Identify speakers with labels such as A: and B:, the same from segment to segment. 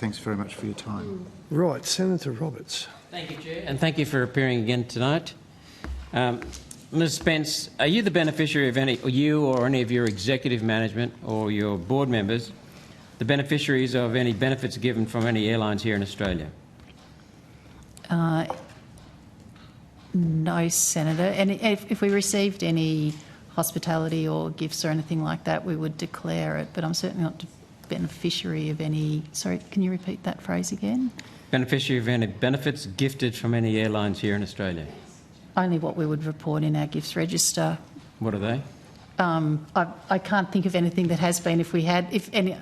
A: Thanks very much for your time.
B: Right, Senator Roberts.
C: Thank you, Chair, and thank you for appearing again tonight. Ms Spence, are you the beneficiary of any, or you or any of your executive management or your board members, the beneficiaries of any benefits given from any airlines here in Australia?
D: No, Senator. And if we received any hospitality or gifts or anything like that, we would declare it, but I'm certainly not the beneficiary of any... Sorry, can you repeat that phrase again?
C: Beneficiary of any benefits gifted from any airlines here in Australia?
D: Only what we would report in our gifts register.
C: What are they?
D: I can't think of anything that has been. If we had, if any,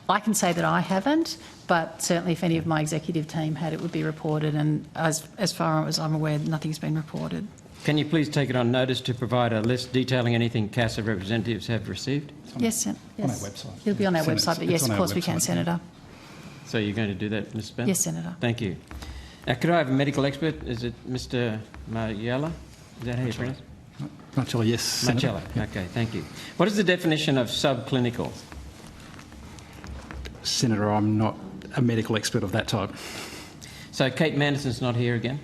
D: I can say that I haven't, but certainly if any of my executive team had, it would be reported, and as far as I'm aware, nothing's been reported.
C: Can you please take it on notice to provide a list detailing anything CASA representatives have received?
D: Yes,
E: on our website.
D: It'll be on our website, but yes, of course we can, Senator.
C: So you're going to do that, Ms Spence?
D: Yes, Senator.
C: Thank you. Now, could I have a medical expert? Is it Mr Margiela? Is that how you pronounce it?
E: Margiela, yes, Senator.
C: Margiela, okay, thank you. What is the definition of subclinical?
E: Senator, I'm not a medical expert of that type.
C: So Kate Manderson's not here again?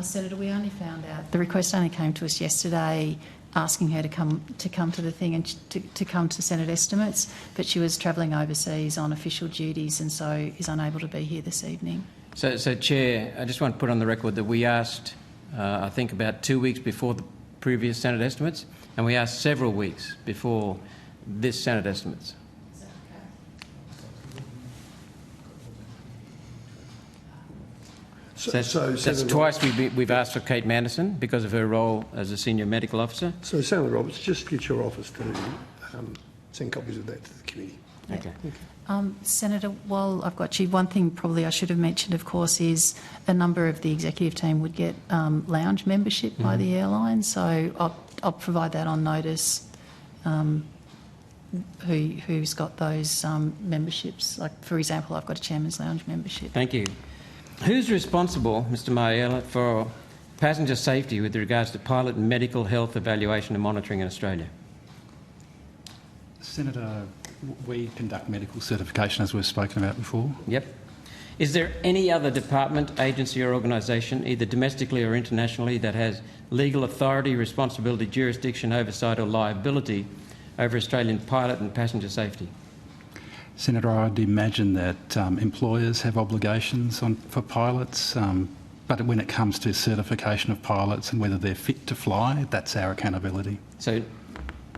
D: Senator, we only found out, the request only came to us yesterday asking her to come to the thing and to come to Senate estimates, but she was travelling overseas on official duties and so is unable to be here this evening.
C: So Chair, I just want to put on the record that we asked, I think about 2 weeks before the previous Senate estimates, and we asked several weeks before this Senate estimates. That's twice we've asked for Kate Manderson because of her role as a senior medical officer.
B: So, Senator Roberts, just get your office to send copies of that to the committee.
C: Okay.
D: Senator, while I've got you, one thing probably I should have mentioned, of course, is a number of the executive team would get lounge membership by the airline, so I'll provide that on notice. Who's got those memberships? Like, for example, I've got a chairman's lounge membership.
C: Thank you. Who's responsible, Mr Margiela, for passenger safety with regards to pilot and medical health evaluation and monitoring in Australia?
E: Senator, we conduct medical certification, as we've spoken about before.
C: Yep. Is there any other department, agency or organisation, either domestically or internationally, that has legal authority, responsibility, jurisdiction, oversight or liability over Australian pilot and passenger safety?
E: Senator, I'd imagine that employers have obligations for pilots, but when it comes to certification of pilots and whether they're fit to fly, that's our accountability.
C: So,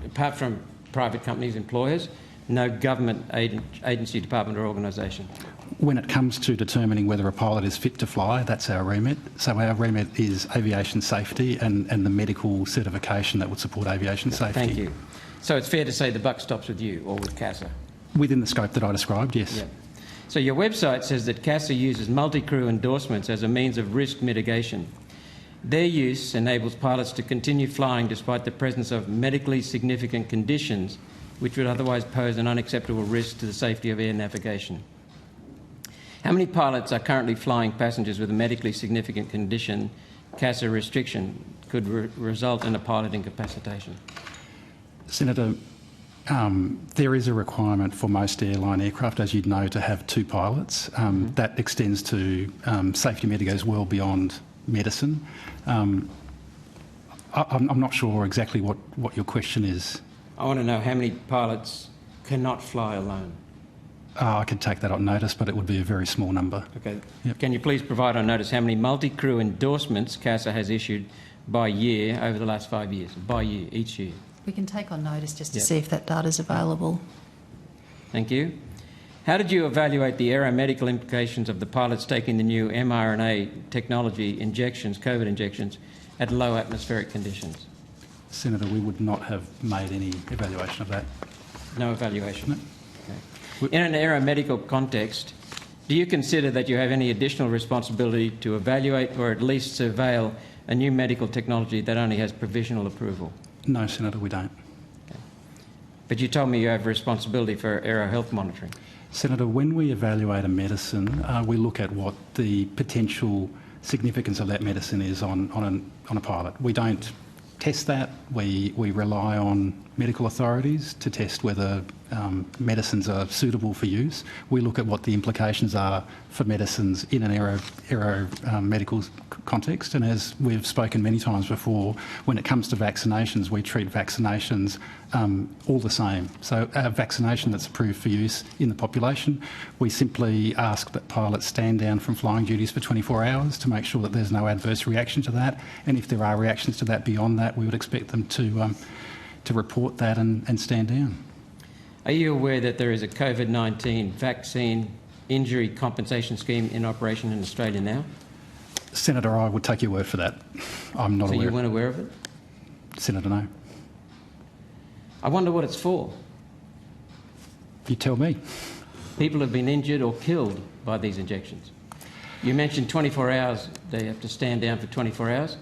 C: apart from private companies, employers, no government agency, department or organisation?
E: When it comes to determining whether a pilot is fit to fly, that's our remit. So our remit is aviation safety and the medical certification that would support aviation safety.
C: Thank you. So it's fair to say the buck stops with you or with CASA?
E: Within the scope that I described, yes.
C: Yep. So your website says that CASA uses multi-crew endorsements as a means of risk mitigation. Their use enables pilots to continue flying despite the presence of medically significant conditions which would otherwise pose an unacceptable risk to the safety of air navigation. How many pilots are currently flying passengers with a medically significant condition, CASA restriction, could result in a pilot incapacitation?
E: Senator, there is a requirement for most airline aircraft, as you'd know, to have 2 pilots. That extends to safety mitigators well beyond medicine. I'm not sure exactly what your question is.
C: I want to know how many pilots cannot fly alone.
E: I could take that on notice, but it would be a very small number.
C: Okay.
E: Yep.
C: Can you please provide on notice how many multi-crew endorsements CASA has issued by year over the last 5 years? By year, each year.
D: We can take on notice just to see if that data is available.
C: Thank you. How did you evaluate the aeromedical implications of the pilots taking the new mRNA technology injections, COVID injections, at low atmospheric conditions?
E: Senator, we would not have made any evaluation of that.
C: No evaluation?
E: No.
C: Okay. In an aeromedical context, do you consider that you have any additional responsibility to evaluate or at least surveil a new medical technology that only has provisional approval?
E: No, Senator, we don't.
C: Okay. But you told me you have responsibility for aero health monitoring.
E: Senator, when we evaluate a medicine, we look at what the potential significance of that medicine is on a pilot. We don't test that. We rely on medical authorities to test whether medicines are suitable for use. We look at what the implications are for medicines in an medical context, and as we've spoken many times before, when it comes to vaccinations, we treat vaccinations all the same. So a vaccination that's approved for use in the population, we simply ask that pilots stand down from flying duties for 24 hours to make sure that there's no adverse reaction to that, and if there are reactions to that beyond that, we would expect them to report that and stand down.
C: Are you aware that there is a COVID-19 vaccine injury compensation scheme in operation in Australia now?
E: Senator, I would take your word for that. I'm not aware.
C: So you weren't aware of it?
E: Senator, no.
C: I wonder what it's for.
E: You tell me.
C: People have been injured or killed by these injections. You mentioned 24 hours, they have to stand down for 24 hours.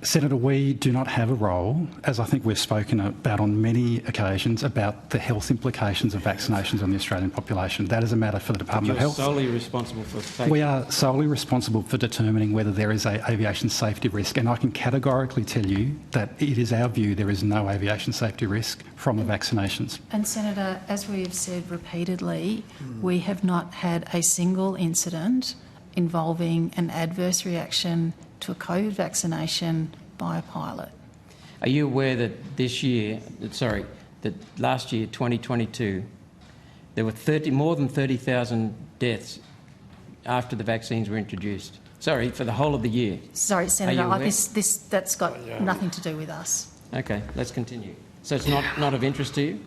E: Senator, we do not have a role, as I think we've spoken about on many occasions, about the health implications of vaccinations on the Australian population. That is a matter for the Department of Health.
C: You're solely responsible for safety.
E: We are solely responsible for determining whether there is an aviation safety risk, and I can categorically tell you that it is our view there is no aviation safety risk from the vaccinations.
D: And Senator, as we have said repeatedly, we have not had a single incident involving an adverse reaction to a COVID vaccination by a pilot.
C: Are you aware that that last year, 2022, there were more than 30,000 deaths after the vaccines were introduced? Sorry, for the whole of the year.
D: Sorry, Senator, that's got nothing to do with us.
C: Okay, let's continue. So it's not of interest to you?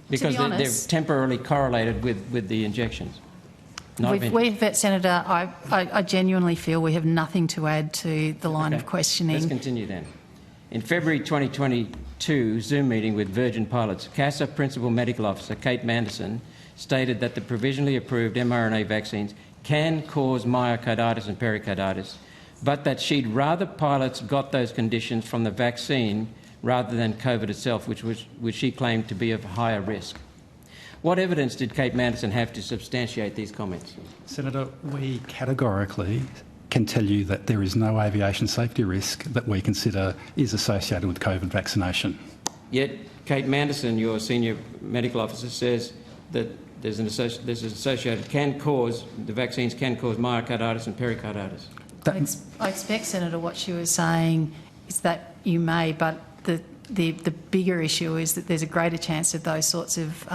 C: Because they're temporarily correlated with the injections.
D: Senator, I genuinely feel we have nothing to add to the line of questioning.
C: Let's continue then. In February 2022 Zoom meeting with Virgin pilots, CASA Principal Medical Officer Kate Manderson stated that the provisionally approved mRNA vaccines can cause myocarditis and pericarditis, but that she'd rather pilots got those conditions from the vaccine rather than COVID itself, which she claimed to be of higher risk. What evidence did Kate Manderson have to substantiate these comments?
E: Senator, we categorically can tell you that there is no aviation safety risk that we consider is associated with COVID vaccination.
C: Yet Kate Manderson, your senior medical officer, says that the vaccines can cause myocarditis and pericarditis.
D: I expect, Senator, what she was saying is that you may, but the bigger issue is that there's a greater chance of those sorts of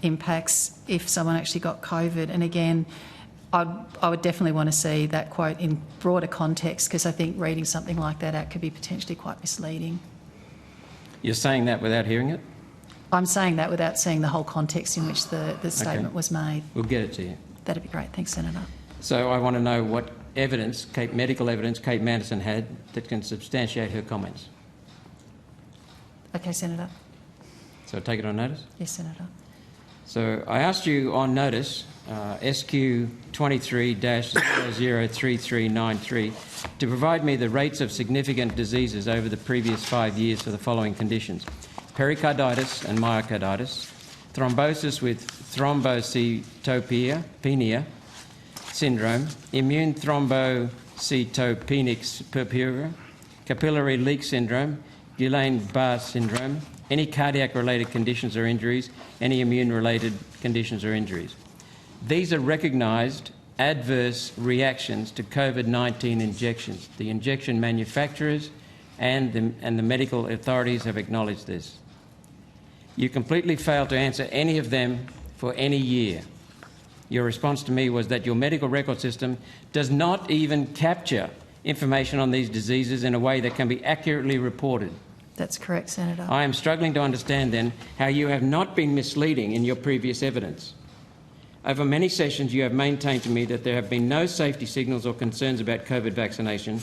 D: impacts if someone actually got COVID. And again, I would definitely want to see that quote in broader context, because I think reading something like that out could be potentially quite misleading.
C: You're saying that without hearing it?
D: I'm saying that without seeing the whole context in which the statement was made.
C: We'll get it to you.
D: That'd be great. Thanks, Senator.
C: So I want to know what medical evidence Kate Manderson had that can substantiate her comments.
D: Okay, Senator.
C: So take it on notice?
D: Yes, Senator.
C: So I asked you on notice, SQ 23-003393, to provide me the rates of significant diseases over the previous 5 years for the following conditions: pericarditis and myocarditis, thrombosis with thrombocytopenia syndrome, immune thrombocytopenic purpura, capillary leak syndrome, Guillain-Barré syndrome, any cardiac-related conditions or injuries, any immune-related conditions or injuries. These are recognised adverse reactions to COVID-19 injections. The injection manufacturers and the medical authorities have acknowledged this. You completely failed to answer any of them for any year. Your response to me was that your medical record system does not even capture information on these diseases in a way that can be accurately reported.
D: That's correct, Senator.
C: I am struggling to understand then how you have not been misleading in your previous evidence. Over many sessions you have maintained to me that there have been no safety signals or concerns about COVID vaccination,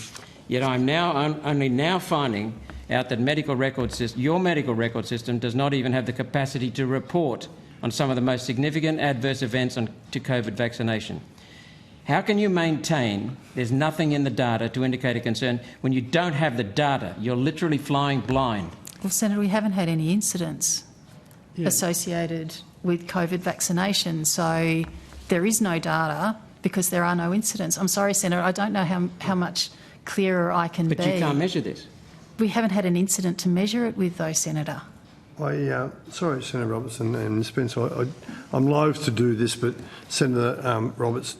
C: yet I am only now finding out that your medical record system does not even have the capacity to report on some of the most significant adverse events to COVID vaccination. How can you maintain there's nothing in the data to indicate a concern when you don't have the data? You're literally flying blind.
D: Well, Senator, we haven't had any incidents associated with COVID vaccination, so there is no data because there are no incidents. I'm sorry, Senator, I don't know how much clearer I can be.
C: But you can't measure this.
D: We haven't had an incident to measure it with, though, Senator.
B: Sorry, Senator Robertson and Spencer, I'm loath to do this, but Senator Roberts,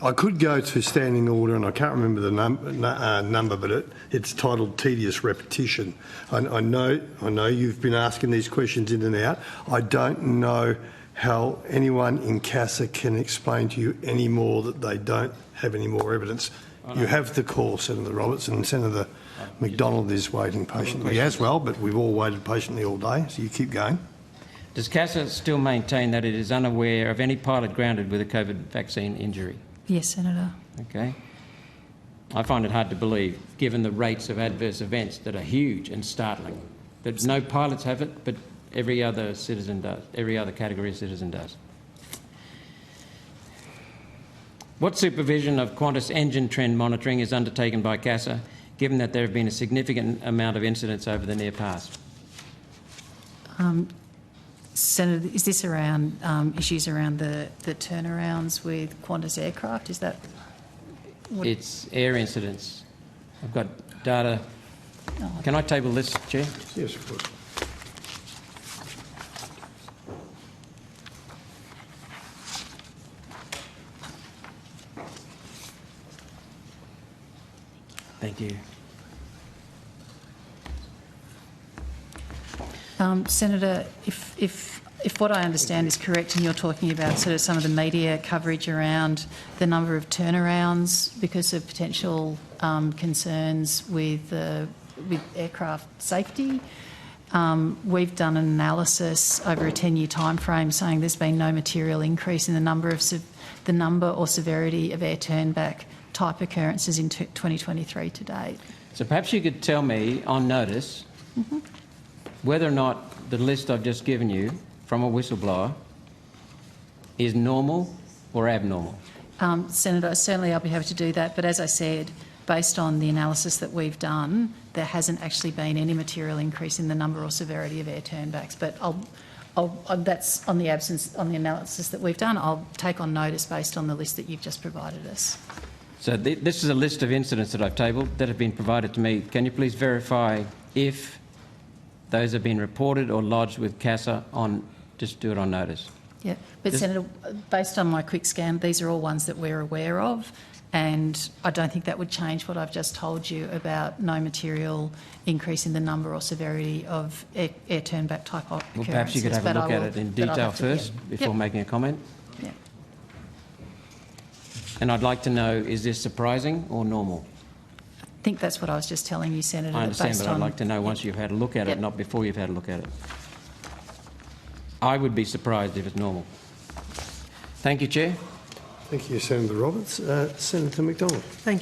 B: I could go to standing order, and I can't remember the number, but it's titled tedious repetition. I know you've been asking these questions in and out. I don't know how anyone in CASA can explain to you any more that they don't have any more evidence. You have the call, Senator Roberts, and Senator McDonald is waiting patiently as well, but we've all waited patiently all day, so you keep going.
C: Does CASA still maintain that it is unaware of any pilot grounded with a COVID vaccine injury?
D: Yes, Senator.
C: Okay. I find it hard to believe, given the rates of adverse events that are huge and startling, that no pilots have it, but every other citizen does, every other category of citizen does. What supervision of Qantas engine trend monitoring is undertaken by CASA, given that there have been a significant amount of incidents over the near past?
D: Senator, is this around issues around the turnarounds with Qantas aircraft? Is that what?
C: It's air incidents. I've got data.
D: Oh.
C: Can I table this, Chair?
B: Yes, of course.
C: Thank you.
D: Senator, if what I understand is correct, and you're talking about sort of some of the media coverage around the number of turnarounds because of potential concerns with aircraft safety, we've done an analysis over a 10-year time frame saying there's been no material increase in the number or severity of air turnback type occurrences in 2023 to date.
C: So perhaps you could tell me on notice whether or not the list I've just given you from a whistleblower is normal or abnormal.
D: Senator, certainly I'll be happy to do that, but as I said, based on the analysis that we've done, there hasn't actually been any material increase in the number or severity of air turnbacks. But that's on the analysis that we've done. I'll take on notice based on the list that you've just provided us.
C: So this is a list of incidents that I've tabled that have been provided to me. Can you please verify if those have been reported or lodged with CASA on, just do it on notice?
D: Yeah, but Senator, based on my quick scan, these are all ones that we're aware of, and I don't think that would change what I've just told you about no material increase in the number or severity of air turnback type occurrences.
C: Well, perhaps you could have a look at it in detail first before making a comment.
D: Yeah.
C: And I'd like to know, is this surprising or normal?
D: I think that's what I was just telling you, Senator.
C: I understand, but I'd like to know once you've had a look at it, not before you've had a look at it. I would be surprised if it's normal. Thank you, Chair.
B: Thank you, Senator Roberts. Senator McDonald.
A: Thank